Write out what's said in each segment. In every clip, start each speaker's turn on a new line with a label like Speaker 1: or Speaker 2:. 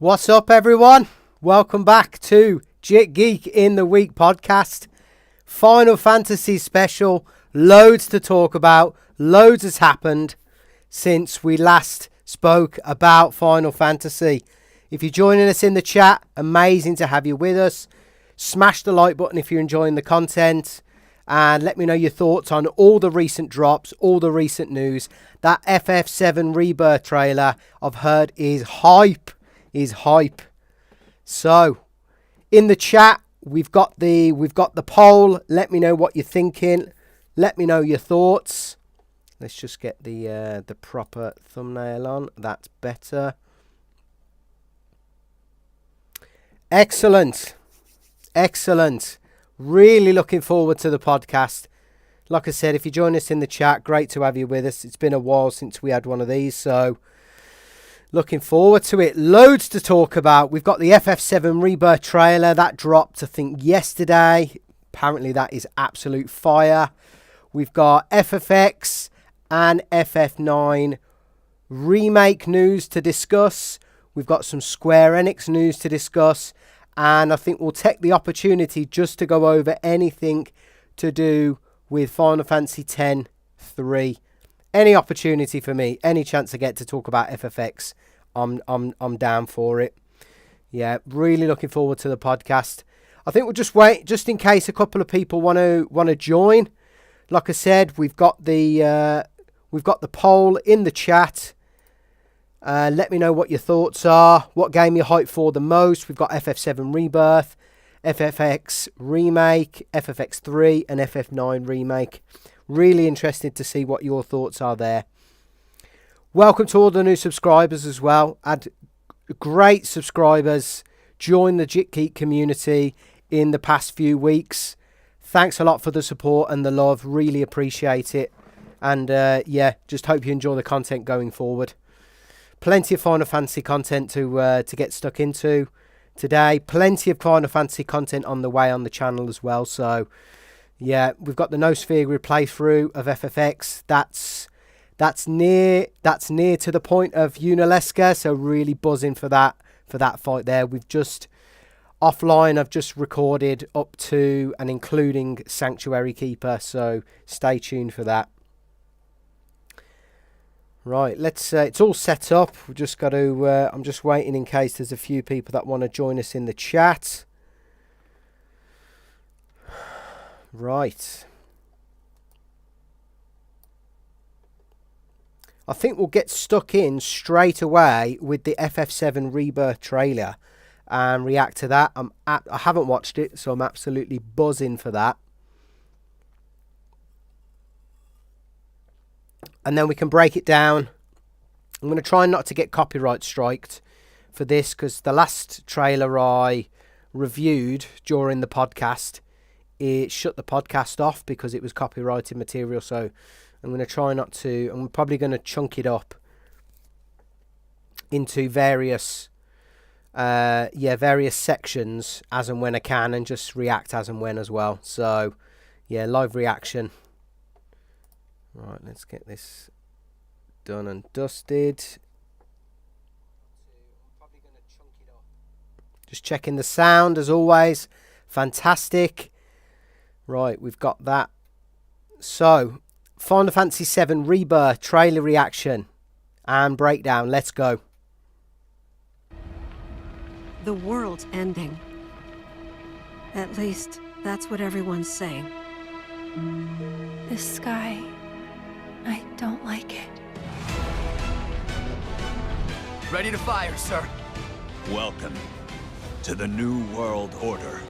Speaker 1: What's up, everyone? Welcome back to jikGeek in the Week podcast. Final Fantasy special. Loads to talk about. Loads has happened since we last spoke about Final Fantasy. If you're joining us in the chat, amazing to have you with us. Smash the like button if you're enjoying the content. And let me know your thoughts on all the recent drops, all the recent news. That FF7 Rebirth trailer I've heard is hype. So, in the chat, we've got the poll. Let me know what you're thinking. Let me know your thoughts. Let's just get the proper thumbnail on. That's better. Excellent. Really looking forward to the podcast. Like I said, if you join us in the chat, great to have you with us. It's been a while since we had one of these, so looking forward to it. Loads to talk about. We've got the FF7 Rebirth trailer. That dropped, I think, yesterday. Apparently, that is absolute fire. We've got FFX and FF9 Remake news to discuss. We've got some Square Enix news to discuss. And I think we'll take the opportunity just to go over anything to do with Final Fantasy X-3. Any opportunity for me, any chance I get to talk about FFX, I'm down for it. Yeah, really looking forward to the podcast. I think we'll just wait, just in case a couple of people want to join. Like I said, we've got the poll in the chat. Let me know what your thoughts are. What game you're hyped for the most? We've got FF7 Rebirth, FFX Remake, FFX3 and FF9 Remake. Really interested to see what your thoughts are there. Welcome to all the new subscribers as well. Had great subscribers. Join the jikGeek community in the past few weeks. Thanks a lot for the support and the love. Really appreciate it. And yeah, just hope you enjoy the content going forward. Plenty of Final Fantasy content to get stuck into today. Plenty of Final Fantasy content on the way on the channel as well. So, yeah, we've got the No Sphere playthrough of FFX. That's near to the point of Unalesca. So really buzzing for that fight there. We've just offline. I've just recorded up to and including Sanctuary Keeper. So stay tuned for that. Right, let's. It's all set up. We've just got to. I'm just waiting in case there's a few people that want to join us in the chat. Right. I think we'll get stuck in straight away with the FF7 Rebirth trailer and react to that. I haven't watched it, so I'm absolutely buzzing for that. And then we can break it down. I'm going to try not to get copyright striked for this, because the last trailer I reviewed during the podcast, it shut the podcast off because it was copyrighted material. So I'm going to try not to. I'm probably going to chunk it up into various sections as and when I can, and just react as and when as well. So yeah, live reaction. Right, let's get this done and dusted. Just checking the sound as always. Fantastic. Right, we've got that. So, Final Fantasy VII Rebirth trailer reaction and breakdown. Let's go.
Speaker 2: The world's ending. At least, that's what everyone's saying.
Speaker 3: This sky, I don't like it.
Speaker 4: Ready to fire, sir.
Speaker 5: Welcome to the New World Order.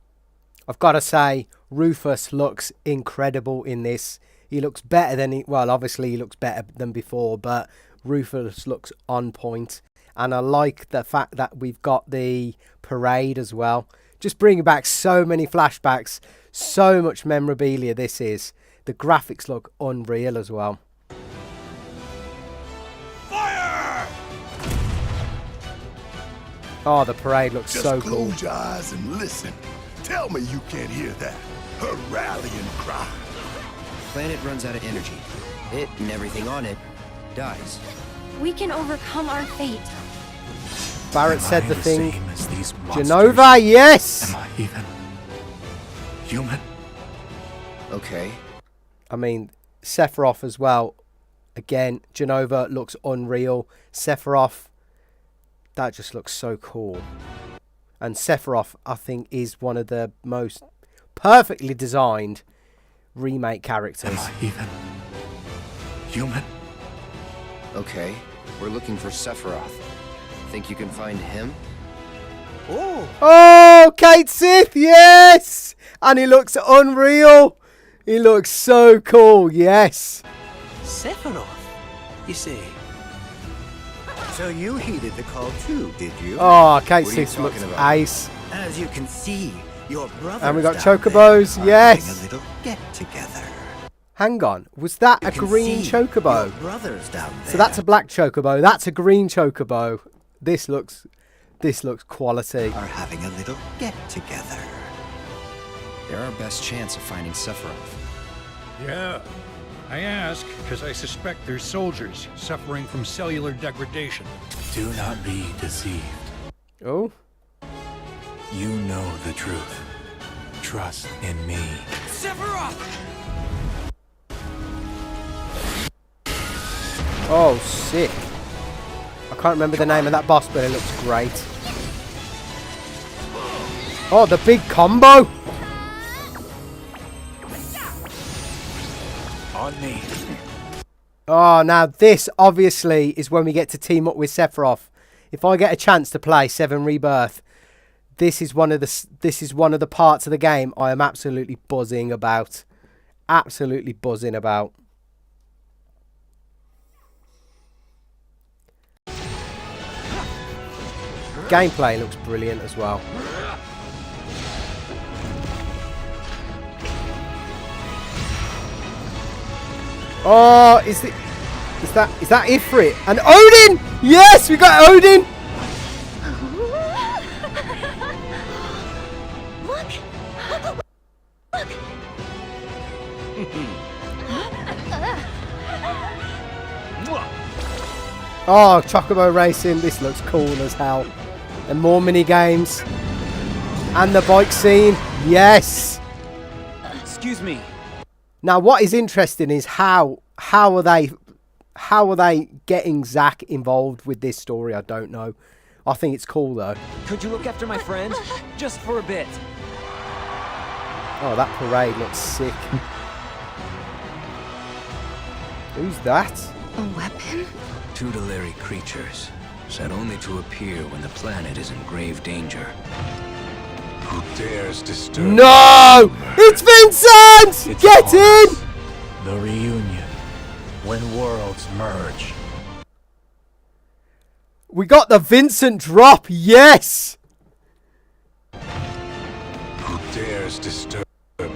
Speaker 1: I've got to say, Rufus looks incredible in this. He looks better than obviously he looks better than before, but Rufus looks on point. And I like the fact that we've got the parade as well. Just bringing back so many flashbacks, so much memorabilia this is. The graphics look unreal as well.
Speaker 5: Fire!
Speaker 1: Oh, the parade looks
Speaker 6: Just
Speaker 1: so cool.
Speaker 6: close your eyes and listen. Tell me you can't hear that. Her rallying cry.
Speaker 7: Planet runs out of energy. It and everything on it dies.
Speaker 3: We can overcome our fate.
Speaker 1: Barrett said the
Speaker 5: the
Speaker 1: thing.
Speaker 5: same as these monsters?
Speaker 1: Genova, yes!
Speaker 5: Am I even human?
Speaker 7: Okay.
Speaker 1: I mean, Sephiroth as well. Again, Genova looks unreal. Sephiroth, that just looks so cool. And Sephiroth, I think, is one of the most perfectly designed remake characters.
Speaker 5: Am I even human?
Speaker 7: Okay. We're looking for Sephiroth. Think you can find him? Oh!
Speaker 1: Oh, Kate Sith, yes! And he looks unreal. He looks so cool, yes.
Speaker 8: Sephiroth, you say?
Speaker 9: So you heeded the call too, did you?
Speaker 1: Oh, Kate
Speaker 7: What are you
Speaker 1: Sith
Speaker 7: talking
Speaker 1: looks
Speaker 7: about?
Speaker 1: ace.
Speaker 9: As you can see, your brothers
Speaker 1: And we got
Speaker 9: down
Speaker 1: chocobos,
Speaker 9: there are
Speaker 1: yes.
Speaker 9: having a little get together.
Speaker 1: Hang on, was that a
Speaker 9: You can
Speaker 1: green
Speaker 9: see
Speaker 1: chocobo?
Speaker 9: Your brothers down there.
Speaker 1: So that's a black chocobo. That's a green chocobo. This looks quality.
Speaker 9: Are having a little get together.
Speaker 7: They're our best chance of finding Sephiroth.
Speaker 10: Yeah. I ask because I suspect they're soldiers suffering from cellular degradation.
Speaker 5: Do not be deceived.
Speaker 1: Oh,
Speaker 5: You know the truth. Trust in me.
Speaker 4: Sephiroth!
Speaker 1: oh, sick. I can't remember the name of that boss, but it looks great. Oh, the big combo.
Speaker 5: On me.
Speaker 1: Oh, now this obviously is when we get to team up with Sephiroth. If I get a chance to play 7 Rebirth, this is one of the parts of the game I am absolutely buzzing about. Absolutely buzzing about. Gameplay looks brilliant as well. Oh, is that Ifrit? And Odin! Yes, we got Odin! Oh, Chocobo Racing, this looks cool as hell. And more mini games. And the bike scene, yes!
Speaker 8: Excuse me.
Speaker 1: Now, what is interesting is how are they getting Zack involved with this story? I don't know. I think it's cool though.
Speaker 8: Could you look after my friend? Just for a bit.
Speaker 1: Oh, that parade looks sick. Who's that?
Speaker 3: A weapon?
Speaker 7: Tutelary creatures, said only to appear when the planet is in grave danger.
Speaker 5: Who dares disturb?
Speaker 1: No! It's Vincent!
Speaker 5: It's
Speaker 1: Get
Speaker 5: upon
Speaker 1: in!
Speaker 5: us. The reunion. When worlds merge.
Speaker 1: We got the Vincent drop, yes!
Speaker 5: Who dares disturb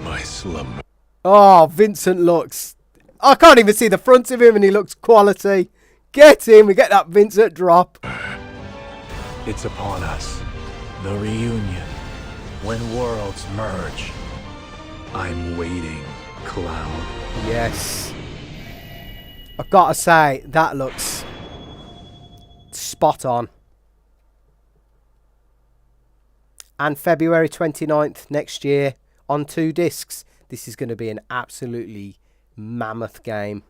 Speaker 5: my slumber?
Speaker 1: Oh, Vincent looks... I can't even see the front of him and he looks quality. Get in, we get that Vincent drop.
Speaker 5: It's upon us. The reunion. When worlds merge. I'm waiting, Cloud.
Speaker 1: Yes. I've got to say, that looks spot on. And February 29th next year on 2 discs. This is going to be an absolutely mammoth game.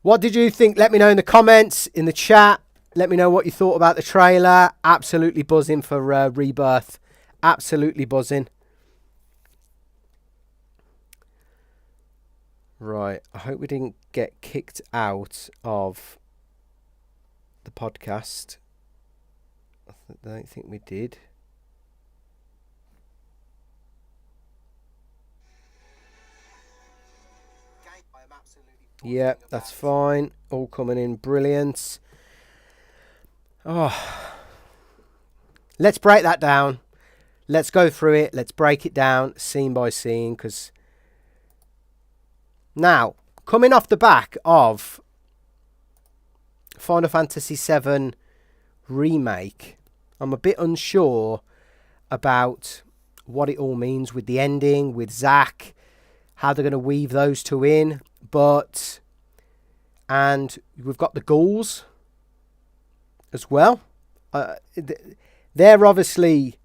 Speaker 1: What did you think? Let me know in the comments, in the chat. Let me know what you thought about the trailer. Absolutely buzzing for Rebirth. Absolutely buzzing. Right, I hope we didn't get kicked out of the podcast. I don't think we did. Yeah, that's fine. All coming in brilliant. Oh, let's break that down. Let's go through it. Let's break it down scene by scene. Because now, coming off the back of Final Fantasy VII Remake, I'm a bit unsure about what it all means with the ending, with Zack, how they're going to weave those two in. And we've got the ghouls as well. they're obviously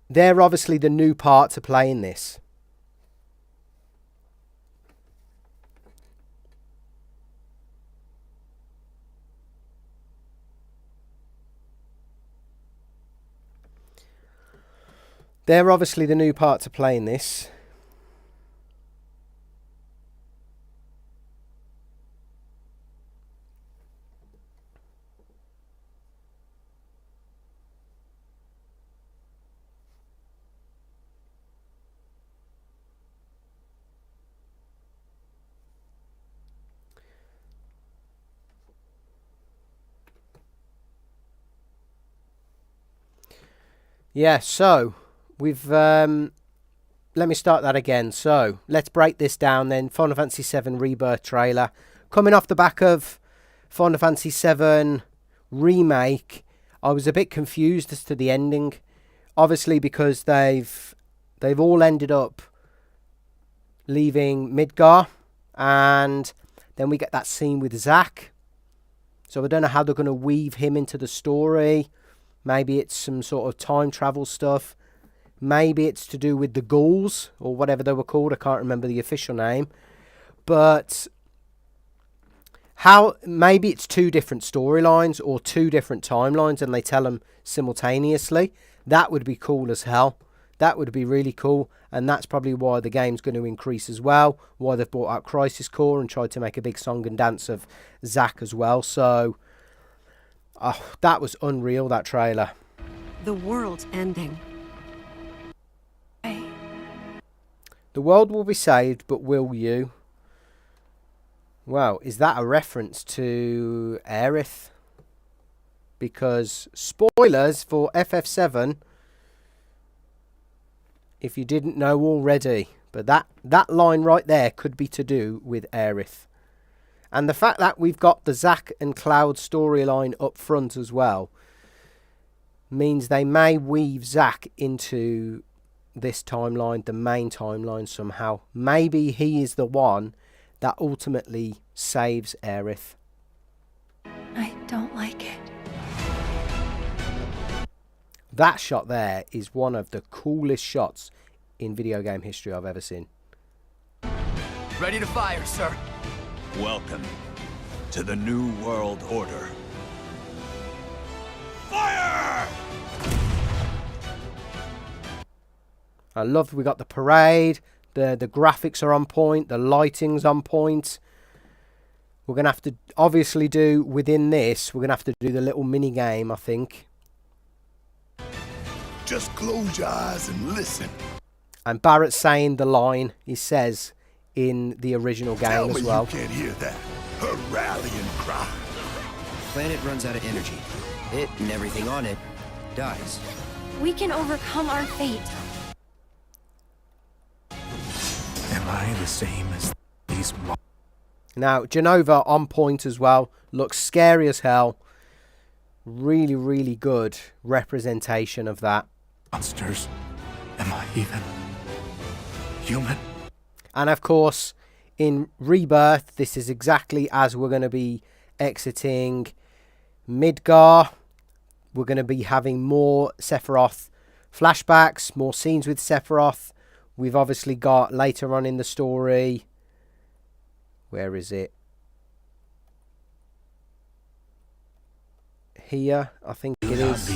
Speaker 1: the new part to play in this. They're obviously the new part to play in this. Yeah, so we've let me start that again. So let's break this down then. Final Fantasy VII Rebirth trailer coming off the back of Final Fantasy VII Remake. I was a bit confused as to the ending, obviously because they've all ended up leaving Midgar, and then we get that scene with Zack. So I don't know how they're going to weave him into the story. Maybe it's some sort of time travel stuff. Maybe it's to do with the ghouls, or whatever they were called. I can't remember the official name. But maybe it's two different storylines or two different timelines and they tell them simultaneously. That would be cool as hell. That would be really cool. And that's probably why the game's going to increase as well. Why they've brought out Crisis Core and tried to make a big song and dance of Zack as well. So that was unreal, that trailer.
Speaker 2: The world's ending.
Speaker 1: The world will be saved, but will you? Well, is that a reference to Aerith? Because spoilers for FF7, if you didn't know already, but that line right there could be to do with Aerith. And the fact that we've got the Zack and Cloud storyline up front as well means they may weave Zack into this timeline, the main timeline somehow. Maybe he is the one that ultimately saves Aerith.
Speaker 3: I don't like it.
Speaker 1: That shot there is one of the coolest shots in video game history I've ever seen.
Speaker 4: Ready to fire, sir.
Speaker 5: Welcome to the New World Order. Fire!
Speaker 1: I love we got the parade, the graphics are on point, the lighting's on point. We're going to have to obviously do, within this, we're going to have to do the little mini game, I think.
Speaker 6: Just close your eyes and listen.
Speaker 1: And Barrett's saying the line he says in the original game as well.
Speaker 6: You can't hear that. Her rallying cry.
Speaker 7: Planet runs out of energy. It and everything on it dies.
Speaker 3: We can overcome our fate.
Speaker 5: Am I the same as these
Speaker 1: Now, Genova on point as well. Looks scary as hell. Really, really good representation of that.
Speaker 5: monsters? Am I even human?
Speaker 1: And of course, in Rebirth, this is exactly as we're going to be exiting Midgar. We're going to be having more Sephiroth flashbacks, more scenes with Sephiroth. We've obviously got later on in the story. Where is it? Here, I think it is.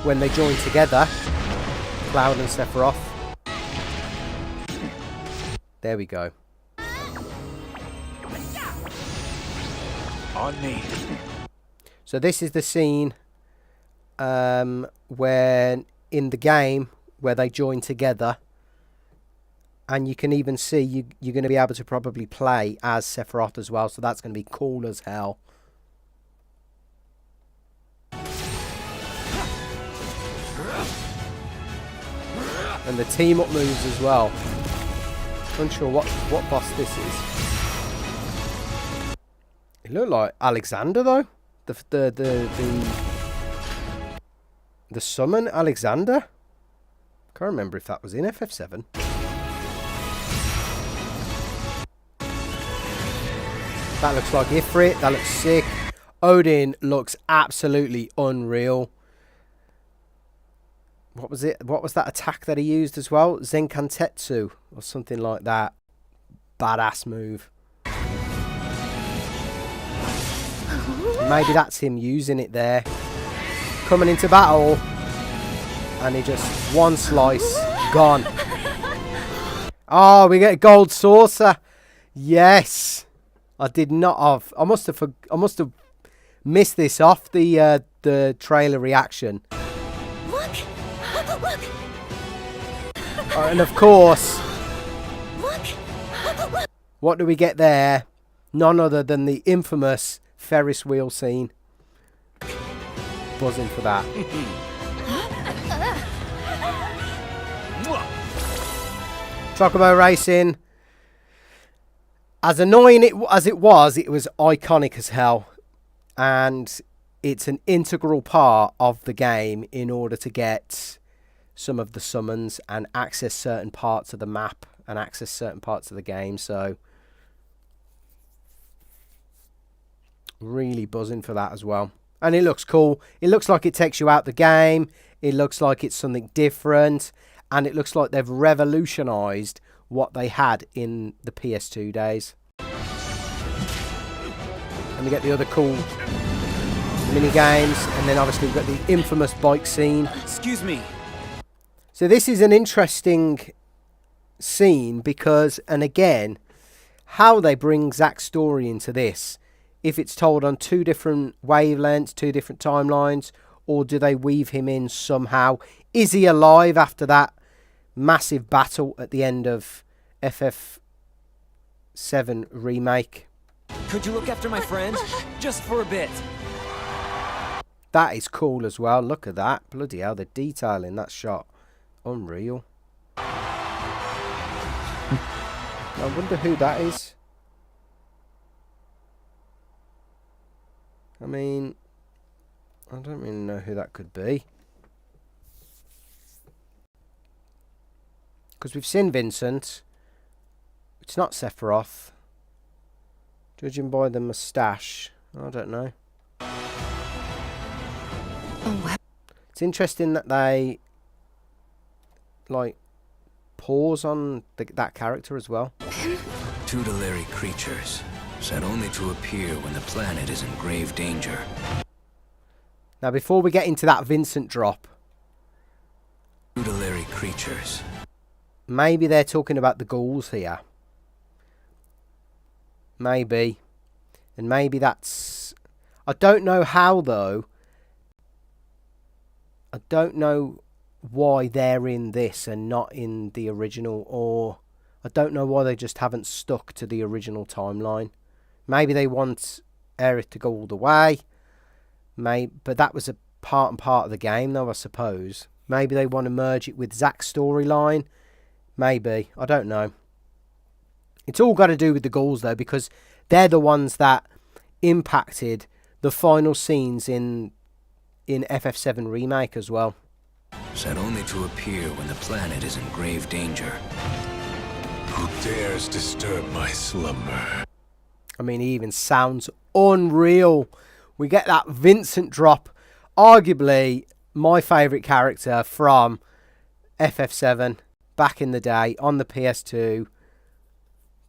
Speaker 1: When they join together, Cloud and Sephiroth. There we go.
Speaker 5: On me.
Speaker 1: So this is the scene when in the game where they join together, and you can even see you're going to be able to probably play as Sephiroth as well, so that's going to be cool as hell. And the team up moves as well. Unsure what boss this is. It looked like Alexander though. The summon Alexander. Can't remember if that was in FF7. That looks like Ifrit. That looks sick. Odin looks absolutely unreal. What was it? What was that attack that he used as well? Zenkantetsu or something like that. Badass move. Maybe that's him using it there. Coming into battle. And he just, one slice, gone. Oh, we get a gold saucer. Yes. I did not have. I must have missed this off the trailer reaction.
Speaker 3: Look! Look!
Speaker 1: And of course,
Speaker 3: Look!
Speaker 1: what do we get there? None other than the infamous Ferris wheel scene. Buzzing for that. Chocobo racing. As annoying as it was iconic as hell. And it's an integral part of the game in order to get some of the summons and access certain parts of the map and access certain parts of the game. So really buzzing for that as well. And it looks cool. It looks like it takes you out the game. It looks like it's something different. And it looks like they've revolutionised what they had in the PS2 days. And we get the other cool mini games, and then obviously we've got the infamous bike scene.
Speaker 8: Excuse me.
Speaker 1: So this is an interesting scene because, and again, how they bring Zack's story into this. If it's told on two different wavelengths, two different timelines, or do they weave him in somehow? Is he alive after that massive battle at the end of FF7 Remake?
Speaker 8: Could you look after my friend? Just for a bit.
Speaker 1: That is cool as well. Look at that. Bloody hell, the detail in that shot. Unreal. I wonder who that is. I mean, I don't really know who that could be. Because we've seen Vincent. It's not Sephiroth. Judging by the moustache, I don't know. It's interesting that they like pause on that character as well.
Speaker 5: Tutelary creatures, said only to appear when the planet is in grave danger.
Speaker 1: Now, before we get into that Vincent drop,
Speaker 5: Tutelary creatures.
Speaker 1: Maybe they're talking about the ghouls here. Maybe. And maybe that's... I don't know how, though. I don't know why they're in this and not in the original. Or I don't know why they just haven't stuck to the original timeline. Maybe they want Aerith to go all the way. But that was a part and part of the game, though, I suppose. Maybe they want to merge it with Zack's storyline. Maybe. I don't know. It's all got to do with the ghouls, though, because they're the ones that impacted the final scenes in FF7 Remake as well.
Speaker 5: Said only to appear when the planet is in grave danger.
Speaker 6: Who dares disturb my slumber?
Speaker 1: I mean, he even sounds unreal. We get that Vincent drop. Arguably, my favourite character from FF7 back in the day on the PS2.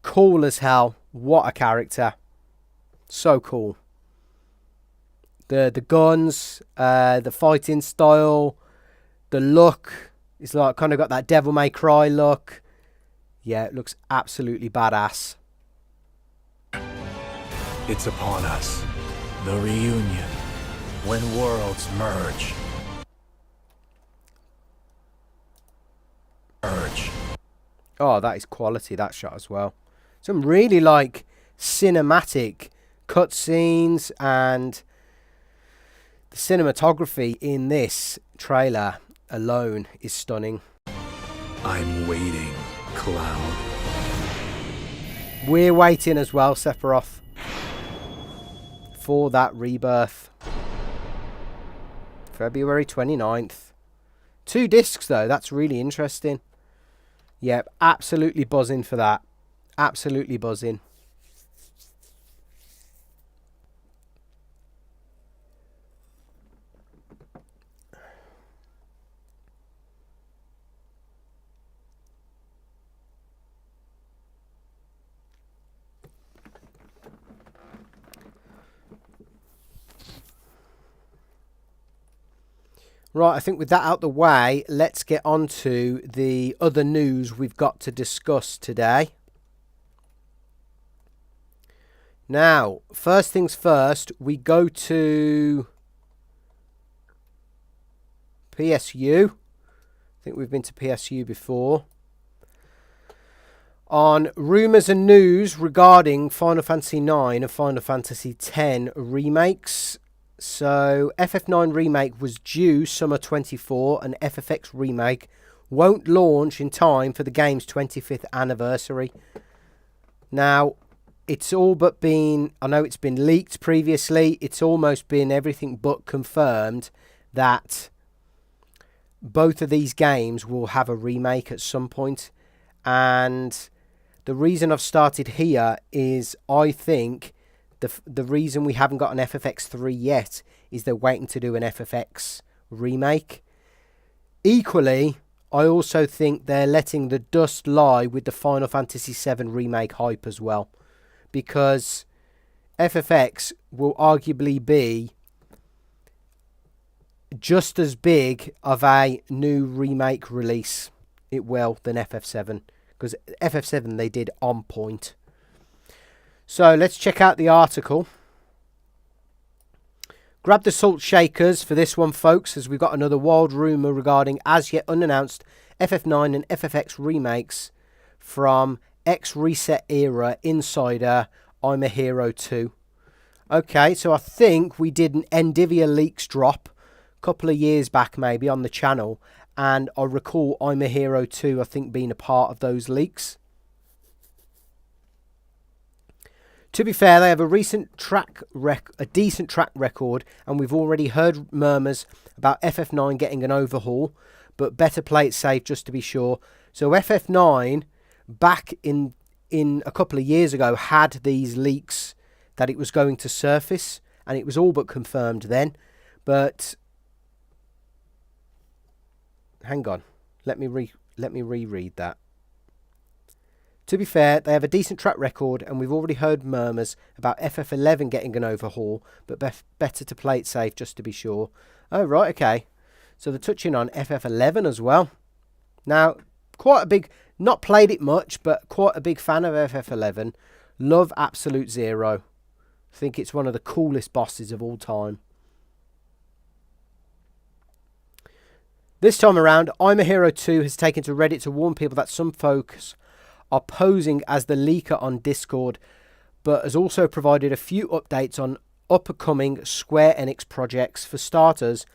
Speaker 1: Cool as hell. What a character. So cool. The guns, the fighting style, the look. It's like kind of got that Devil May Cry look. Yeah, it looks absolutely badass.
Speaker 5: It's upon us. The reunion. When worlds merge.
Speaker 1: Oh, that is quality, that shot as well. Some really like cinematic cutscenes, and the cinematography in this trailer alone is stunning.
Speaker 5: I'm waiting, Cloud.
Speaker 1: We're waiting as well, Sephiroth, for that rebirth. February 29th. 2 discs though, that's really interesting. Yep, absolutely buzzing for that. Absolutely buzzing. Right, I think with that out the way, let's get on to the other news we've got to discuss today. Now, first things first, we go to PSU. I think we've been to PSU before. On rumours and news regarding Final Fantasy IX and Final Fantasy X remakes. So, FF9 Remake was due summer 24 and FFX Remake won't launch in time for the game's 25th anniversary. Now, it's all but been, I know it's been leaked previously, it's almost been everything but confirmed that both of these games will have a remake at some point. And the reason I've started here is I think the reason we haven't got an FFX3 yet is they're waiting to do an FFX remake. Equally, I also think they're letting the dust lie with the Final Fantasy VII Remake hype as well. Because FFX will arguably be just as big of a new remake release, it will, than FF7. Because FF7 they did on point. So let's check out the article. Grab the salt shakers for this one, folks, as we've got another wild rumour regarding as yet unannounced FF9 and FFX remakes from X-Reset Era Insider, I'm a Hero 2. Okay, so I think we did an Endivia Leaks drop a couple of years back maybe on the channel, and I recall I'm a Hero 2 I think being a part of those leaks. To be fair, they have a decent track record, and we've already heard murmurs about FF9 getting an overhaul, but better play it safe just to be sure. So FF9 back in a couple of years ago had these leaks that it was going to surface, and it was all but confirmed then. But hang on, let me reread that. To be fair, they have a decent track record, and we've already heard murmurs about FF11 getting an overhaul, but better to play it safe just to be sure. Oh right, okay. So they're touching on FF11 as well. Now, quite a big, not played it much, but quite a big fan of FF11. Love Absolute Zero. I think it's one of the coolest bosses of all time. This time around, I'm a Hero 2 has taken to Reddit to warn people that some folks are posing as the leaker on Discord, but has also provided a few updates on upcoming Square Enix projects. For starters,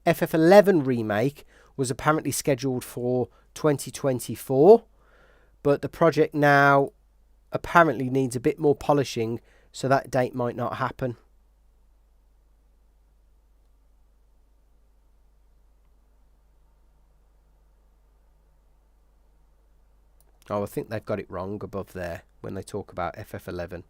Speaker 1: FF11 Remake was apparently scheduled for 2024, but the project now apparently needs a bit more polishing, so that date might not happen. Oh, I think they've got it wrong above there when they talk about FF11.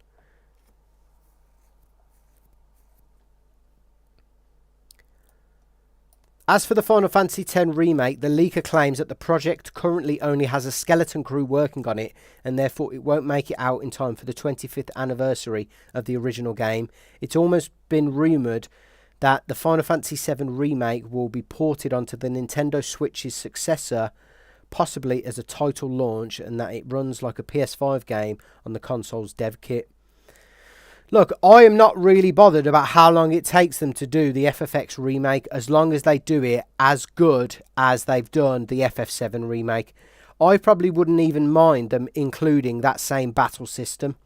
Speaker 1: As for the Final Fantasy X remake, the leaker claims that the project currently only has a skeleton crew working on it, and therefore it won't make it out in time for the 25th anniversary of the original game. It's almost been rumoured that the Final Fantasy VII remake will be ported onto the Nintendo Switch's successor, possibly as a title launch, and that it runs like a PS5 game on the console's dev kit. Look, I am not really bothered about how long it takes them to do the FFX remake, as long as they do it as good as they've done the FF7 remake. I probably wouldn't even mind them including that same battle system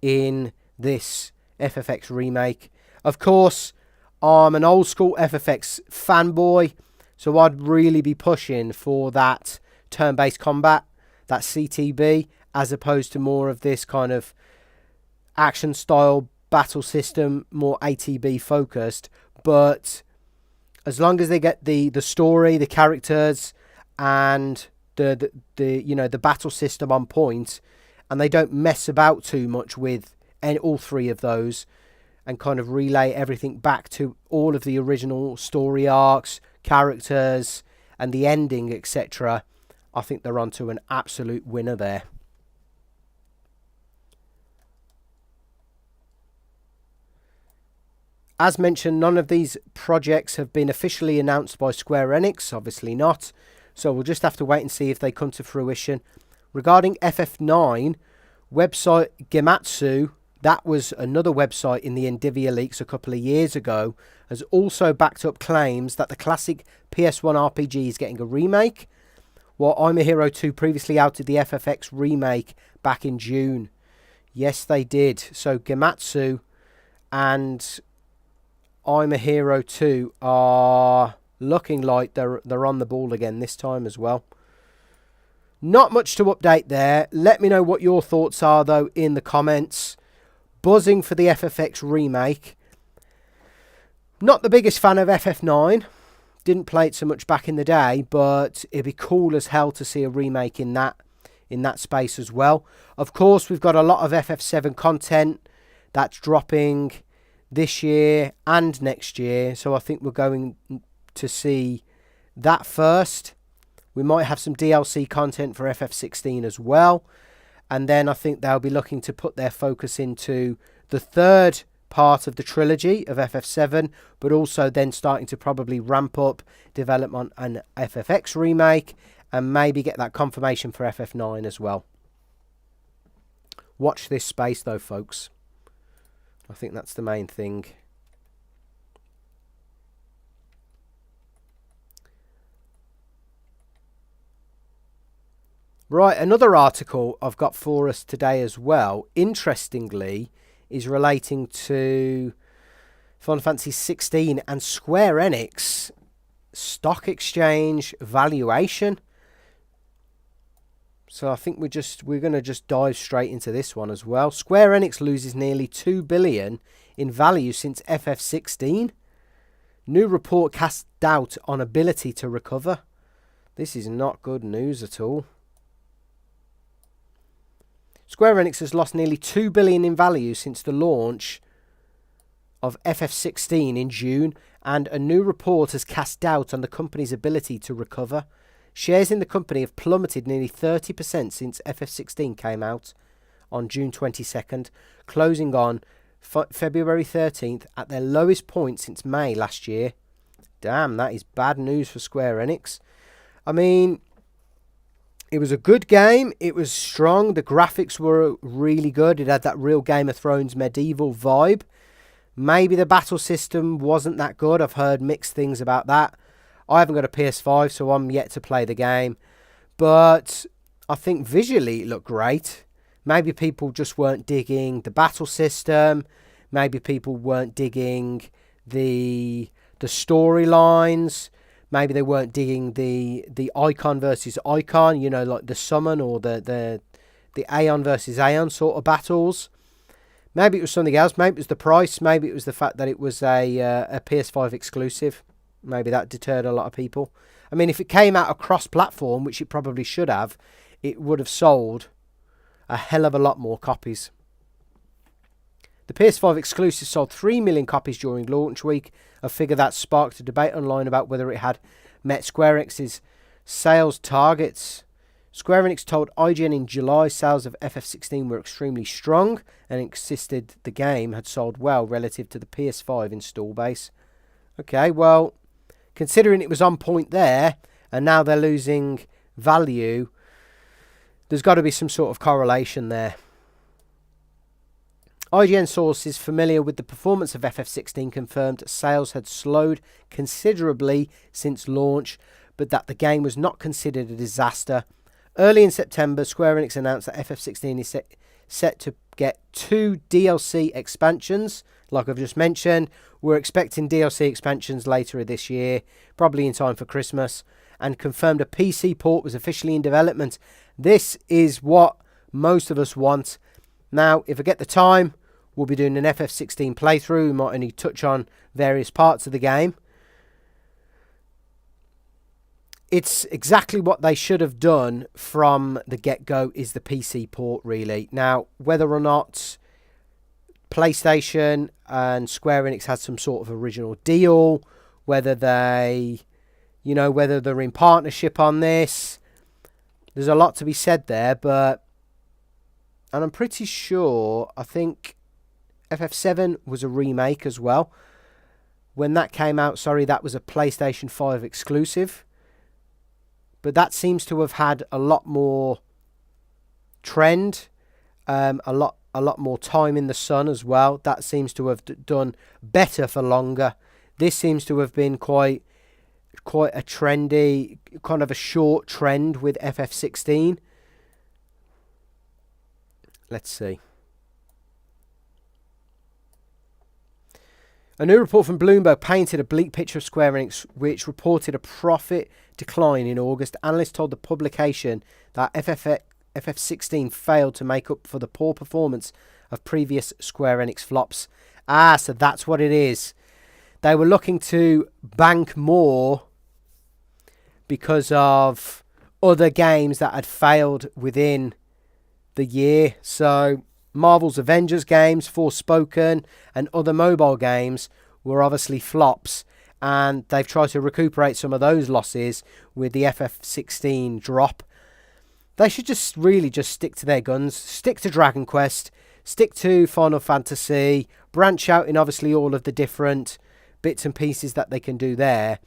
Speaker 1: in this FFX remake. Of course, I'm an old school FFX fanboy, so I'd really be pushing for that turn-based combat, that CTB, as opposed to more of this kind of action style battle system, more ATB focused. But as long as they get the story, the characters, and the you know, the battle system on point, and they don't mess about too much with all three of those, and kind of relay everything back to all of the original story arcs, characters, and the ending, etc., I think they're onto an absolute winner there. As mentioned, none of these projects have been officially announced by Square Enix, obviously not. So we'll just have to wait and see if they come to fruition. Regarding FF9, website Gematsu, that was another website in the Endivia leaks a couple of years ago, has also backed up claims that the classic PS1 RPG is getting a remake, while I'm a Hero 2 previously outed the FFX remake back in June. Yes, they did. So Gematsu and I'm a Hero 2 are looking like they're on the ball again this time as well. Not much to update there. Let me know what your thoughts are, though, in the comments. Buzzing for the FFX remake. Not the biggest fan of FF9. Didn't play it so much back in the day, but it'd be cool as hell to see a remake in that space as well. Of course, we've got a lot of FF7 content that's dropping this year and next year, so I think we're going to see that first. We might have some DLC content for FF16 as well, and then I think they'll be looking to put their focus into the third part of the trilogy of FF7, but also then starting to probably ramp up development on an FFX remake and maybe get that confirmation for FF9 as well. Watch this space though, folks. I think that's the main thing. Right, another article I've got for us today as well, interestingly, is relating to Final Fantasy 16 and Square Enix stock exchange valuation. So I think we're going to just dive straight into this one as well. Square Enix loses nearly 2 billion in value since FF16. New report casts doubt on ability to recover. This is not good news at all. Square Enix has lost nearly 2 billion in value since the launch of FF16 in June, and a new report has cast doubt on the company's ability to recover. Shares in the company have plummeted nearly 30% since FF16 came out on June 22nd, closing on February 13th at their lowest point since May last year. Damn, that is bad news for Square Enix. I mean, it was a good game. It was strong. The graphics were really good. It had that real Game of Thrones medieval vibe. Maybe the battle system wasn't that good. I've heard mixed things about that. I haven't got a PS5, so I'm yet to play the game. But I think visually it looked great. Maybe people just weren't digging the battle system. Maybe people weren't digging the storylines. Maybe they weren't digging the icon versus icon, you know, like the summon or the Aeon versus Aeon sort of battles. Maybe it was something else. Maybe it was the price. Maybe it was the fact that it was a PS5 exclusive. Maybe that deterred a lot of people. I mean, if it came out across platform, which it probably should have, it would have sold a hell of a lot more copies. The PS5 exclusive sold 3 million copies during launch week, a figure that sparked a debate online about whether it had met Square Enix's sales targets. Square Enix told IGN in July sales of FF16 were extremely strong and insisted the game had sold well relative to the PS5 install base. Okay, well, considering it was on point there, and now they're losing value, there's got to be some sort of correlation there. IGN sources familiar with the performance of FF16 confirmed sales had slowed considerably since launch, but that the game was not considered a disaster. Early in September, Square Enix announced that FF16 is set to get 2 DLC expansions. Like I've just mentioned, we're expecting DLC expansions later this year, probably in time for Christmas, and confirmed a PC port was officially in development. This is what most of us want. Now, if I get the time, we'll be doing an FF16 playthrough. We might only touch on various parts of the game. It's exactly what they should have done from the get-go, is the PC port, really. Now, whether or not PlayStation and Square Enix had some sort of original deal, whether they, whether they're in partnership on this, there's a lot to be said there, and I'm pretty sure, I think FF7 was a remake as well. When that came out, sorry, that was a PlayStation 5 exclusive. But that seems to have had a lot more trend, a lot more time in the sun as well. That seems to have done better for longer. This seems to have been quite a trendy, kind of a short trend with FF16. Let's see. A new report from Bloomberg painted a bleak picture of Square Enix, which reported a profit decline in August. Analysts told the publication that FF16 failed to make up for the poor performance of previous Square Enix flops. So that's what it is. They were looking to bank more because of other games that had failed within the year. So Marvel's Avengers games, Forspoken, and other mobile games were obviously flops, and they've tried to recuperate some of those losses with the FF16 drop. They should just really just stick to their guns, stick to Dragon Quest, stick to Final Fantasy, branch out in obviously all of the different bits and pieces that they can do there.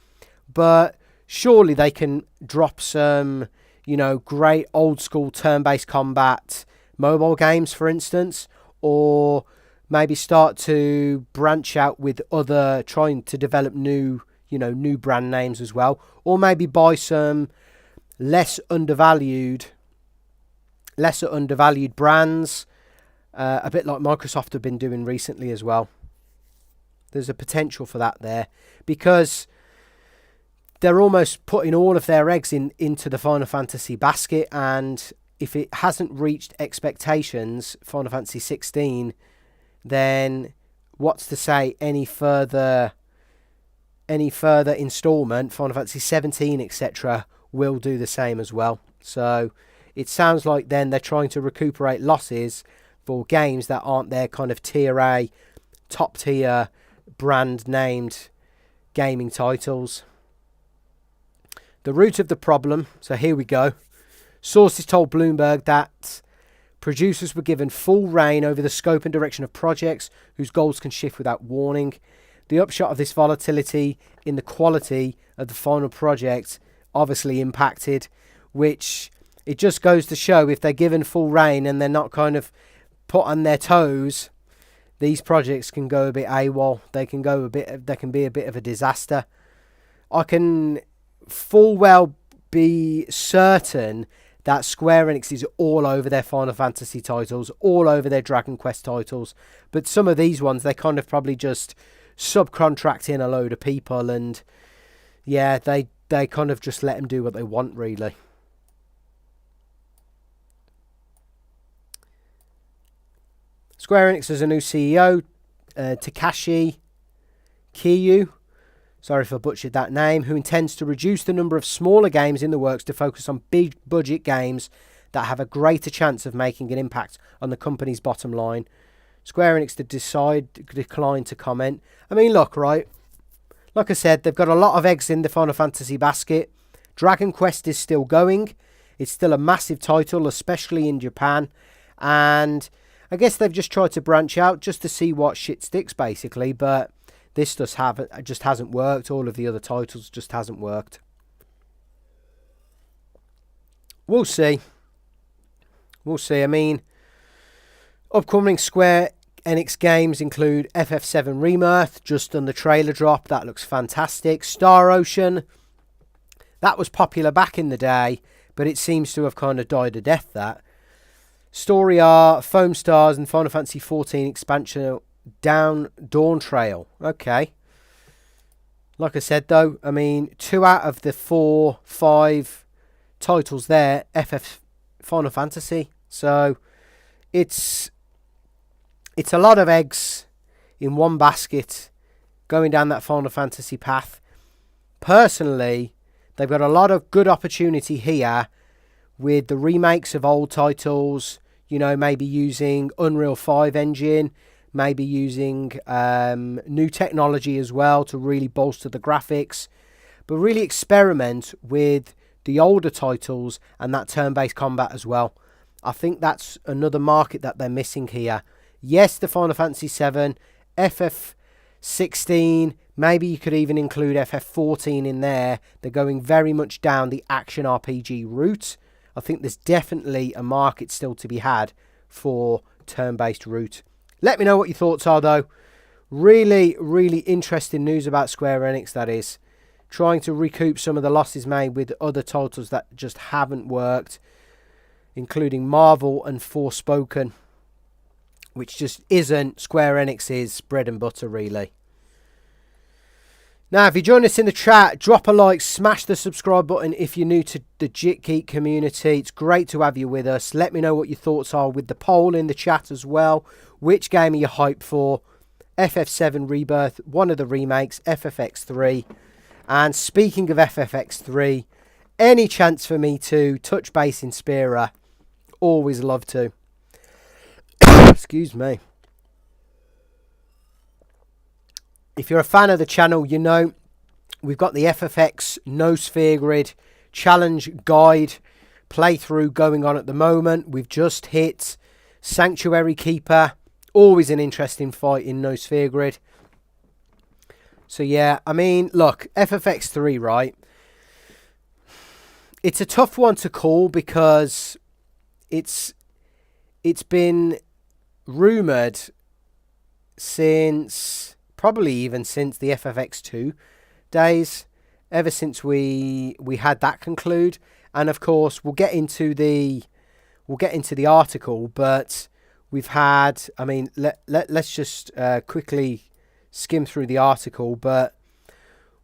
Speaker 1: But surely they can drop some, great old school turn-based combat mobile games, for instance, or maybe start to branch out with other, trying to develop new brand names as well, or maybe buy some lesser undervalued brands, a bit like Microsoft have been doing recently as well. There's a potential for that there, because they're almost putting all of their eggs into the Final Fantasy basket, and if it hasn't reached expectations, Final Fantasy 16, then what's to say any further installment, Final Fantasy 17, etc., will do the same as well. So it sounds like then they're trying to recuperate losses for games that aren't their kind of tier A, top tier, brand named gaming titles. The root of the problem, so here we go. Sources told Bloomberg that producers were given full reign over the scope and direction of projects whose goals can shift without warning. The upshot of this volatility in the quality of the final project obviously impacted, which it just goes to show if they're given full reign and they're not kind of put on their toes, these projects can go a bit AWOL. They can be a bit of a disaster. I can full well be certain that Square Enix is all over their Final Fantasy titles, all over their Dragon Quest titles, but some of these ones they kind of probably just subcontract in a load of people, and yeah, they kind of just let them do what they want, really. Square Enix has a new CEO, Takashi Kiyu. Sorry if I butchered that name, who intends to reduce the number of smaller games in the works to focus on big budget games that have a greater chance of making an impact on the company's bottom line. Square Enix declined to comment. I mean, look, right, like I said, they've got a lot of eggs in the Final Fantasy basket. Dragon Quest is still going. It's still a massive title, especially in Japan, and I guess they've just tried to branch out just to see what shit sticks, basically, but this just hasn't worked. All of the other titles just hasn't worked. We'll see. I mean, upcoming Square Enix games include FF7 Rebirth, just on the trailer drop. That looks fantastic. Star Ocean, that was popular back in the day, but it seems to have kind of died a death, that. Story Art, Foam Stars, and Final Fantasy XIV expansion Dawn Trail. Okay. Like I said, though, I mean, 2 out of the 5 titles there, Final Fantasy. So it's a lot of eggs in one basket going down that Final Fantasy path. Personally, they've got a lot of good opportunity here with the remakes of old titles, maybe using Unreal 5 engine, maybe using new technology as well to really bolster the graphics, but really experiment with the older titles and that turn-based combat as well. I think that's another market that they're missing here. Yes, the Final Fantasy VII, FF7 16, maybe you could even include FF14 in there. They're going very much down the action RPG route. I think there's definitely a market still to be had for turn-based route. Let me know what your thoughts are, though. Really, really interesting news about Square Enix, that is. Trying to recoup some of the losses made with other titles that just haven't worked, including Marvel and Forspoken, which just isn't Square Enix's bread and butter, really. Now, if you join us in the chat, drop a like, smash the subscribe button if you're new to the JGITW community. It's great to have you with us. Let me know what your thoughts are with the poll in the chat as well. Which game are you hyped for? FF7 Rebirth, one of the remakes, FFX3. And speaking of FFX3, any chance for me to touch base in Spira, always love to. Excuse me. If you're a fan of the channel, you know we've got the FFX No Sphere Grid Challenge Guide playthrough going on at the moment. We've just hit Sanctuary Keeper. Always an interesting fight in No Sphere Grid. So yeah, I mean, look, FFX3, right? It's a tough one to call because it's been rumoured since... probably even since the FFX2 days, ever since we had that conclude. And of course, we'll get into the article, but we've had, I mean, let's just quickly skim through the article, but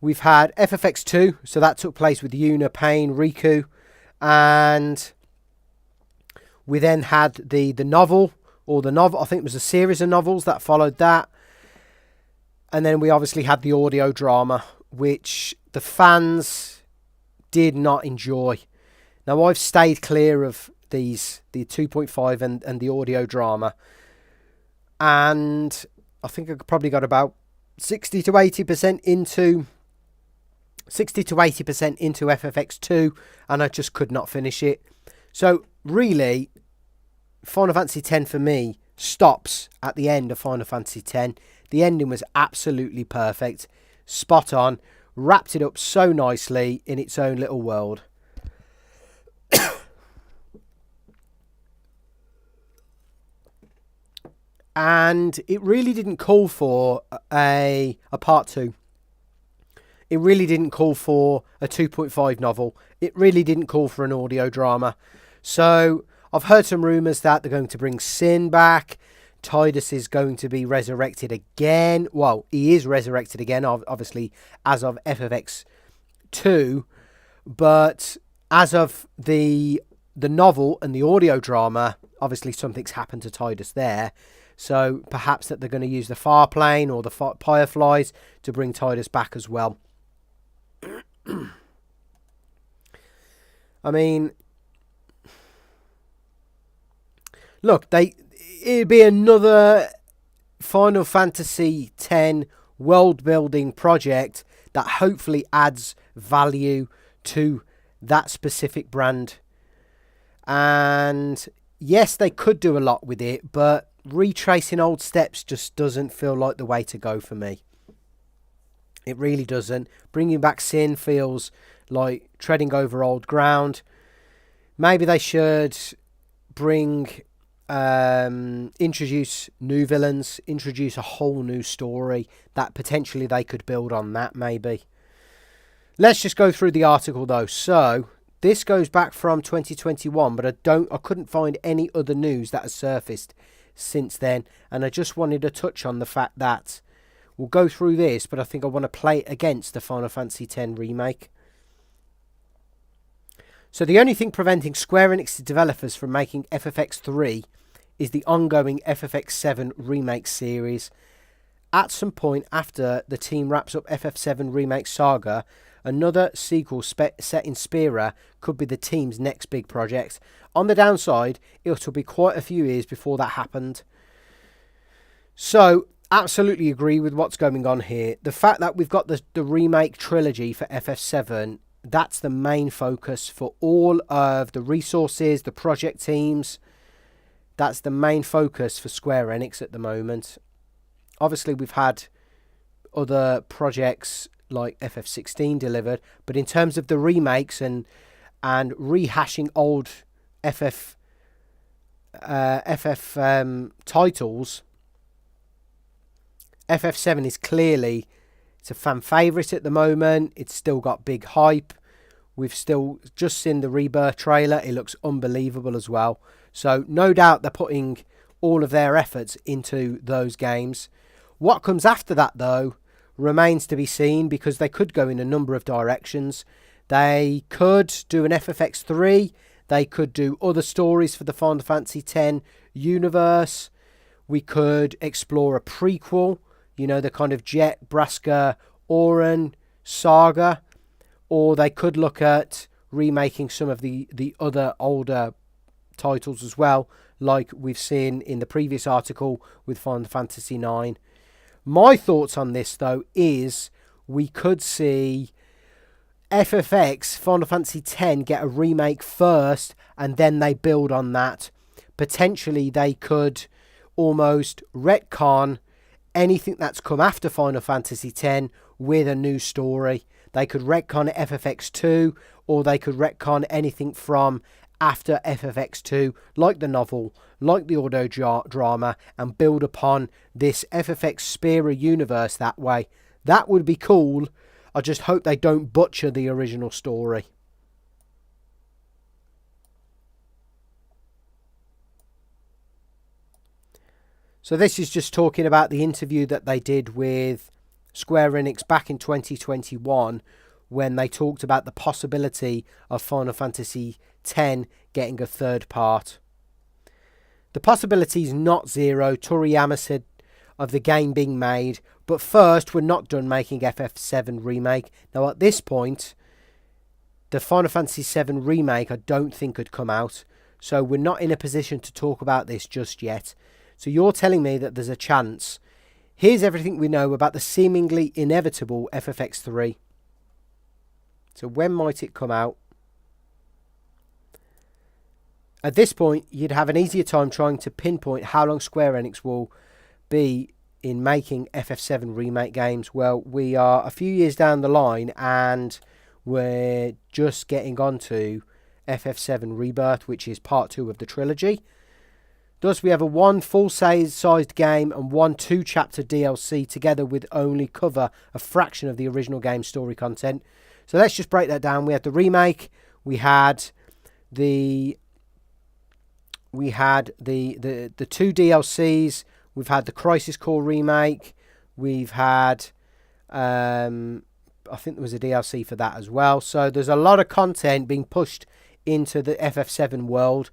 Speaker 1: we've had FFX2, so that took place with Yuna, Pain, Riku, and we then had the novel, I think it was a series of novels that followed that. And then we obviously had the audio drama, which the fans did not enjoy. Now, I've stayed clear of the 2.5 and the audio drama. And I think I probably got about 60 to 80% into FFX2, and I just could not finish it. So, really, Final Fantasy X for me stops at the end of Final Fantasy X. The ending was absolutely perfect, spot on, wrapped it up so nicely in its own little world. And it really didn't call for a part 2. It really didn't call for a 2.5 novel. It really didn't call for an audio drama. So I've heard some rumours that they're going to bring Sin back. Tidus is going to be resurrected again. Well, he is resurrected again, obviously, as of FFX2. But as of the novel and the audio drama, obviously something's happened to Tidus there. So perhaps that they're going to use the Farplane or the Fireflies to bring Tidus back as well. I mean, look, it'd be another Final Fantasy X world-building project that hopefully adds value to that specific brand. And yes, they could do a lot with it, but retracing old steps just doesn't feel like the way to go for me. It really doesn't. Bringing back Sin feels like treading over old ground. Maybe they should introduce new villains, introduce a whole new story that potentially they could build on that, maybe. Let's just go through the article though. So this goes back from 2021, but I couldn't find any other news that has surfaced since then, and I just wanted to touch on the fact that we'll go through this, but I think I want to play it against the Final Fantasy X remake. So the only thing preventing Square Enix developers from making FFX3 is the ongoing FFX7 Remake series. At some point after the team wraps up FF7 Remake saga, another sequel set in Spira could be the team's next big project. On the downside, it will be quite a few years before that happened. So, absolutely agree with what's going on here. The fact that we've got the remake trilogy for FF7, that's the main focus for all of the resources, the project teams. That's the main focus for Square Enix at the moment. Obviously, we've had other projects like FF16 delivered, but in terms of the remakes and rehashing old FF titles, FF7 is clearly, it's a fan favourite at the moment. It's still got big hype. We've still just seen the Rebirth trailer. It looks unbelievable as well. So no doubt they're putting all of their efforts into those games. What comes after that, though, remains to be seen, because they could go in a number of directions. They could do an FFX 3. They could do other stories for the Final Fantasy X universe. We could explore a prequel, you know, the kind of Jet, Braska, Auron saga. Or they could look at remaking some of the other older titles as well, like we've seen in the previous article with Final Fantasy IX. My thoughts on this, though, is we could see FFX Final Fantasy X get a remake first, and then they build on that. Potentially, they could almost retcon anything that's come after Final Fantasy X with a new story. They could retcon FFX2, or they could retcon anything from after FFX2, like the novel, like the audio drama, and build upon this FFX Spira universe that way. That would be cool. I just hope they don't butcher the original story. So this is just talking about the interview that they did with Square Enix back in 2021, when they talked about the possibility of Final Fantasy X getting a third part. The possibility is not zero, Toriyama said, of the game being made, but first, we're not done making FF7 Remake. Now, at this point, the Final Fantasy VII Remake I don't think could come out, so we're not in a position to talk about this just yet. So you're telling me that there's a chance. Here's everything we know about the seemingly inevitable FFX 3. So when might it come out? At this point, you'd have an easier time trying to pinpoint how long Square Enix will be in making FF7 Remake games. Well, we are a few years down the line, and we're just getting onto FF7 Rebirth, which is part 2 of the trilogy. Thus, we have a 1 full-sized game and 1 2-chapter DLC, together with only cover a fraction of the original game story content. So let's just break that down. We had the remake, we had the 2 DLCs, we've had the Crisis Core remake, we've had I think there was a DLC for that as well. So there's a lot of content being pushed into the FF7 world.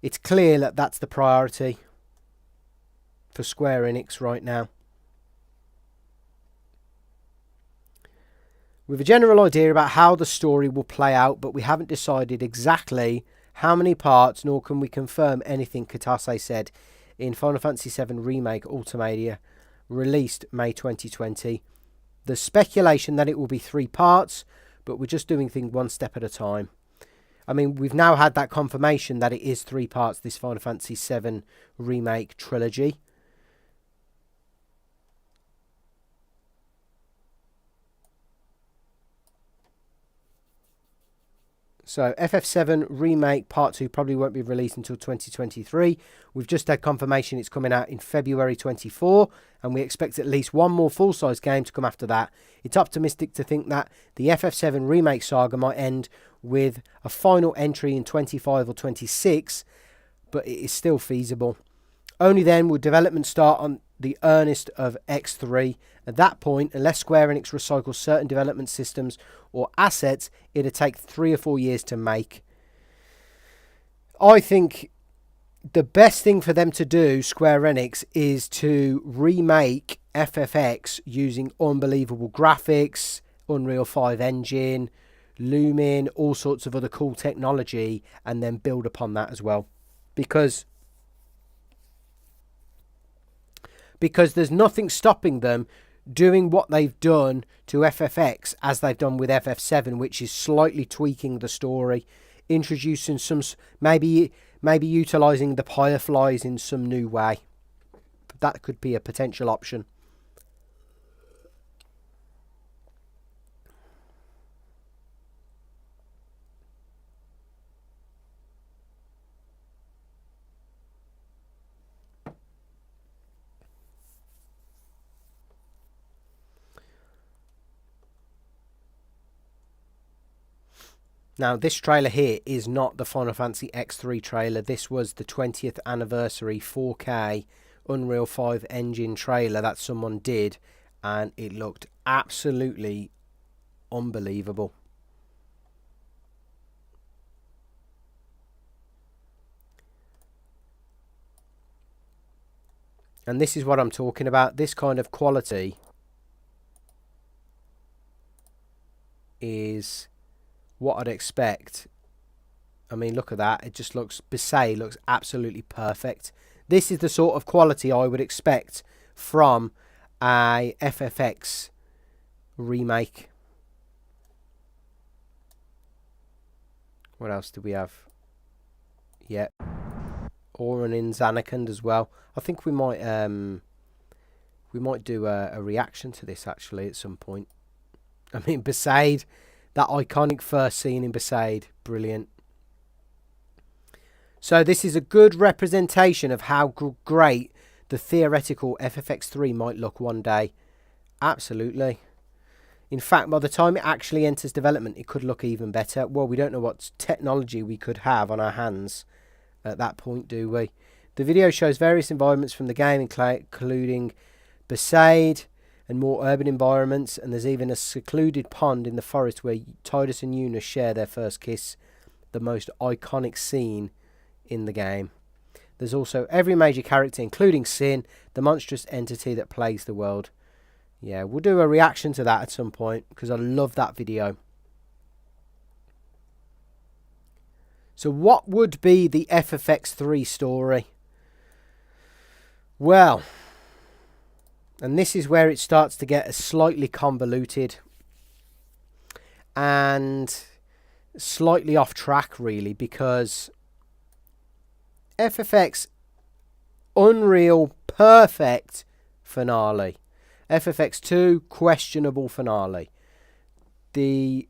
Speaker 1: It's clear that that's the priority for Square Enix right now. We have a general idea about how the story will play out, but we haven't decided exactly how many parts, nor can we confirm anything, Katase said in Final Fantasy VII Remake Ultimedia, released May 2020. There's speculation that it will be 3 parts, but we're just doing things one step at a time. I mean, we've now had that confirmation that it is 3 parts, this Final Fantasy VII Remake trilogy. So FF7 Remake Part 2 probably won't be released until 2023. We've just had confirmation it's coming out in February 24, and we expect at least 1 more full-size game to come after that. It's optimistic to think that the FF7 Remake saga might end with a final entry in 25 or 26, but it is still feasible. Only then will development start on the earnest of X3. At that point, unless Square Enix recycles certain development systems or assets, it'll take 3 or 4 years to make. I think the best thing for them to do, Square Enix, is to remake FFX using unbelievable graphics, Unreal 5 engine, Lumin, all sorts of other cool technology, and then build upon that as well. Because there's nothing stopping them doing what they've done to FFX as they've done with FF7, which is slightly tweaking the story, introducing some, maybe utilising the Fireflies in some new way. That could be a potential option. Now, this trailer here is not the Final Fantasy X3 trailer. This was the 20th anniversary 4K Unreal 5 engine trailer that someone did, and it looked absolutely unbelievable. And this is what I'm talking about. This kind of quality is what I'd expect. I mean, look at that. It just looks, Besaid looks absolutely perfect. This is the sort of quality I would expect from a FFX remake. What else do we have? Yep. Orin in Zanarkand as well. I think we might do a reaction to this actually at some point. I mean, Besaid, that iconic first scene in Besaid, brilliant. So this is a good representation of how great the theoretical FFX3 might look one day. Absolutely. In fact, by the time it actually enters development, it could look even better. Well, we don't know what technology we could have on our hands at that point, do we? The video shows various environments from the game, including Besaid and more urban environments, and there's even a secluded pond in the forest where Tidus and Yuna share their first kiss, the most iconic scene in the game. There's also every major character, including Sin, the monstrous entity that plagues the world. Yeah, we'll do a reaction to that at some point, because I love that video. So what would be the FFX3 story? Well, and this is where it starts to get slightly convoluted and slightly off track, really, because FFX Unreal perfect finale. FFX2 questionable finale. The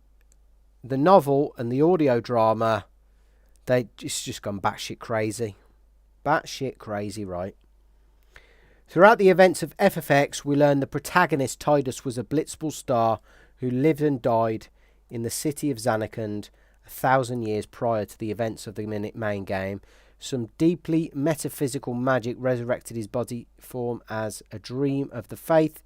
Speaker 1: novel and the audio drama, it's just gone batshit crazy. Batshit crazy, right? Throughout the events of FFX, we learn the protagonist Tidus was a blitzball star who lived and died in the city of Zanarkand 1,000 years prior to the events of the main game. Some deeply metaphysical magic resurrected his body form as a dream of the faith,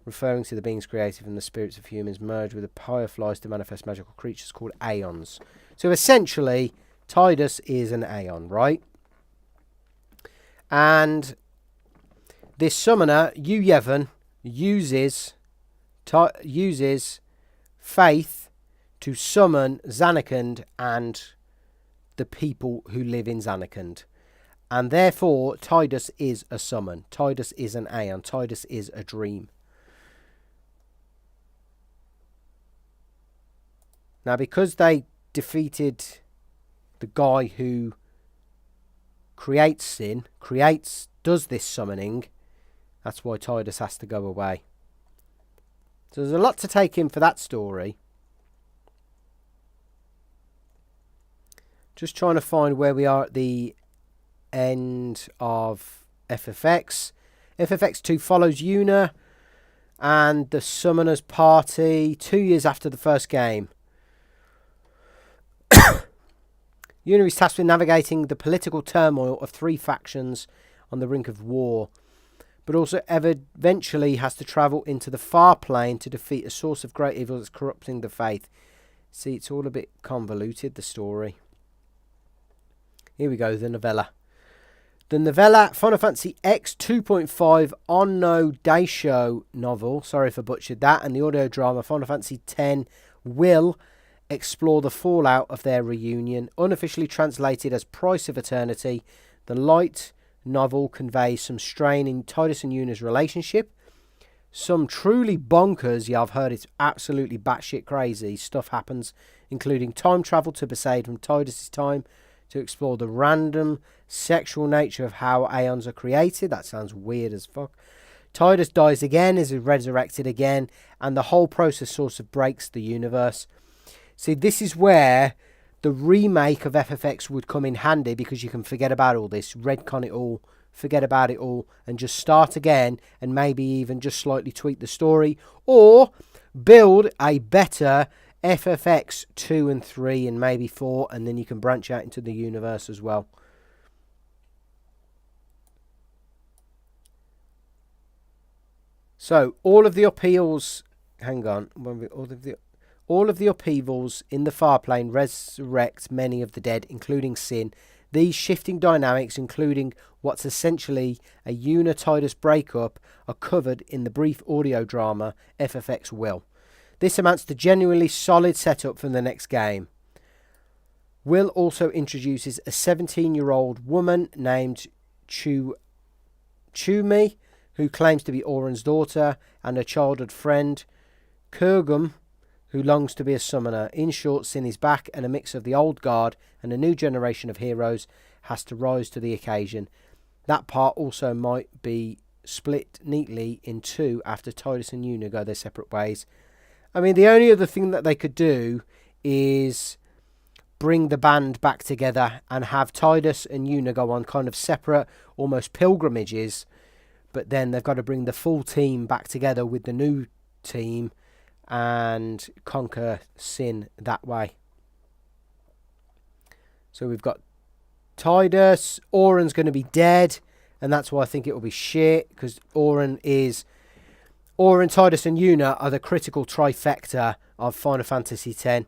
Speaker 1: referring to the beings created from the spirits of humans merged with the fireflies to manifest magical creatures called Aeons. So essentially, Tidus is an Aeon, right? And this summoner, Yu Yevon, uses faith to summon Zanarkand and the people who live in Zanarkand. And therefore, Tidus is a summon. Tidus is an Aeon. Tidus is a dream. Now, because they defeated the guy who creates Sin, does this summoning, that's why Tidus has to go away. So there's a lot to take in for that story. Just trying to find where we are at the end of FFX. FFX2 follows Yuna and the Summoner's Party 2 years after the first game. Yuna is tasked with navigating the political turmoil of 3 factions on the brink of war, but also eventually has to travel into the far plane to defeat a source of great evil that's corrupting the faith. See, it's all a bit convoluted, the story. Here we go, the novella. The novella, Final Fantasy X 2.5 Onno Daisho novel, sorry if I butchered that, and the audio drama Final Fantasy X will explore the fallout of their reunion. Unofficially translated as Price of Eternity, the light novel conveys some strain in Tidus and Yuna's relationship. Some truly bonkers, yeah, I've heard it's absolutely batshit crazy stuff happens, including time travel to Besaid from Tidus' time to explore the random sexual nature of how Aeons are created. That sounds weird as fuck. Tidus dies again, is resurrected again, and the whole process sort of breaks the universe. See, this is where the remake of FFX would come in handy, because you can forget about all this, retcon it all, forget about it all, and just start again, and maybe even just slightly tweak the story, or build a better FFX 2 and 3 and maybe 4, and then you can branch out into the universe as well. So all of the upheavals, hang on, all of the upheavals in the far plane resurrect many of the dead, including Sin. These shifting dynamics, including what's essentially a Una-Tidus breakup, are covered in the brief audio drama FFX Will. This amounts to genuinely solid setup for the next game. Will also introduces a 17-year-old woman named Chumi, who claims to be Auron's daughter, and her childhood friend, Kurgum, who longs to be a summoner. In short, Sin is back, and a mix of the old guard and a new generation of heroes has to rise to the occasion. That part also might be split neatly in two after Tidus and Una go their separate ways. I mean, the only other thing that they could do is bring the band back together and have Tidus and Una go on kind of separate, almost pilgrimages, but then they've got to bring the full team back together with the new team and conquer Sin that way. So we've got Tidus. Auron's going to be dead, and that's why I think it will be shit, because Auron, Tidus and Una are the critical trifecta of Final Fantasy X.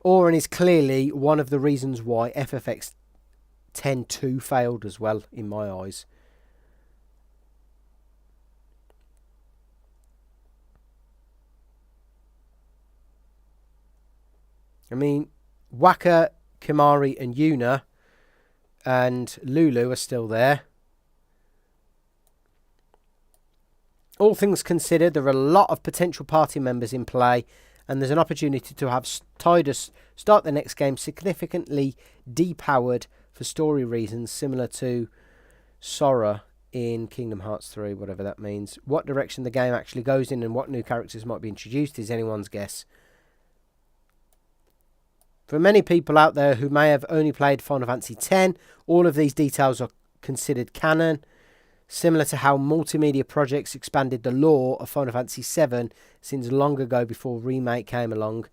Speaker 1: Auron is clearly one of the reasons why FFX 10-2 failed as well, in my eyes. I mean, Wakka, Kimahri and Una and Lulu are still there. All things considered, there are a lot of potential party members in play, and there's an opportunity to have Tidus start the next game significantly depowered for story reasons, similar to Sora in Kingdom Hearts 3, whatever that means. What direction the game actually goes in and what new characters might be introduced is anyone's guess. For many people out there who may have only played Final Fantasy X, all of these details are considered canon, similar to how multimedia projects expanded the lore of Final Fantasy VII since long ago before Remake came along.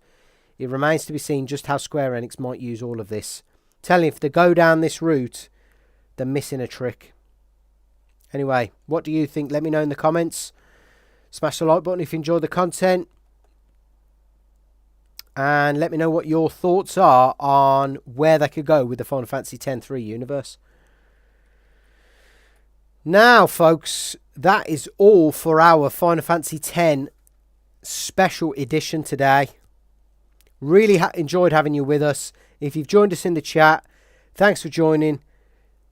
Speaker 1: It remains to be seen just how Square Enix might use all of this. Telling if they go down this route, they're missing a trick. Anyway, what do you think? Let me know in the comments. Smash the like button if you enjoy the content. And let me know what your thoughts are on where they could go with the Final Fantasy X-3 universe. Now, folks, that is all for our Final Fantasy X special edition today. Really enjoyed having you with us. If you've joined us in the chat, thanks for joining.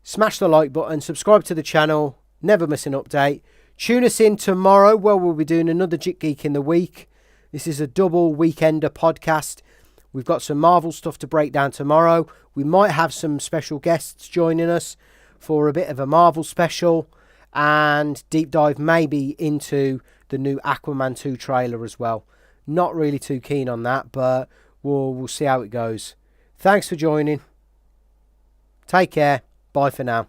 Speaker 1: Smash the like button, subscribe to the channel, never miss an update. Tune us in tomorrow where we'll be doing another JGITW in the week. This is a double weekender podcast. We've got some Marvel stuff to break down tomorrow. We might have some special guests joining us for a bit of a Marvel special and deep dive maybe into the new Aquaman 2 trailer as well. Not really too keen on that, but we'll see how it goes. Thanks for joining. Take care. Bye for now.